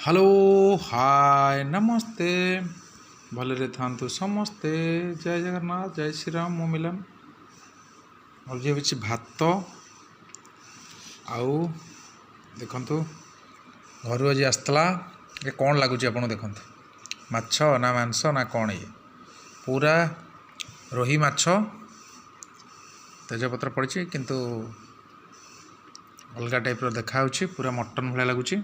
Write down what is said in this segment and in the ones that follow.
Hello hi नमस्ते भले था समस्ते जय जगन्नाथ जय श्री राम मो मिलन और ये हूँ भात आउ देखु घर आज आसला ये कौन लगुच आप देखु माछ ना मांस ना कौन ये पूरा रोही माछ तेजपत्र पड़ी किंतु अलग टाइप देखा पूरा मटन भाया लगुच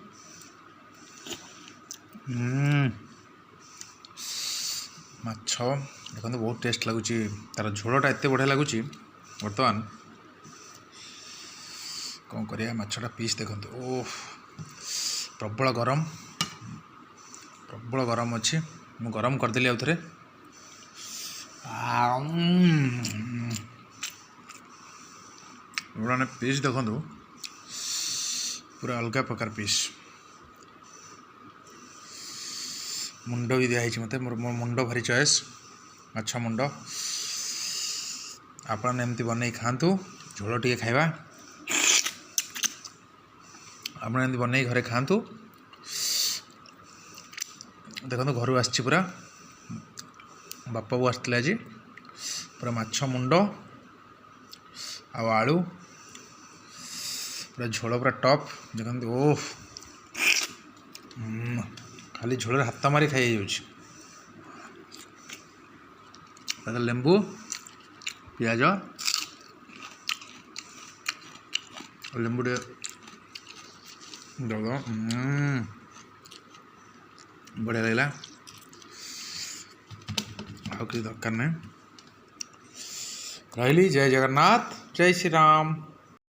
माछ देखो बहुत टेस्ट लगुच तार झोलटा एत बढ़िया लगुच बर्तमान कौन करिया माछटा पीस देखो ओह प्रबल गरम अच्छी मु गरम करदेली आउ थे पीस देखो पूरा अलग प्रकार पीस मुंड भी दिखाई मत मोर मुंड भारी चॉइस माछ मुंड आपन एमती बन खातु झोल टे खाइबा आप बन घरे खातु देखो घर आसी पूरा बापा बो आसते आज पूरा माछ मुंड आलू पूरा झोल पूरा टॉप देखो ओह खाली झोल हाथ मारी खाई लेंबू पियाज लेंबू बढ़िया लगला आउ कि दरकार नहीं रही जय जगन्नाथ जय श्री राम।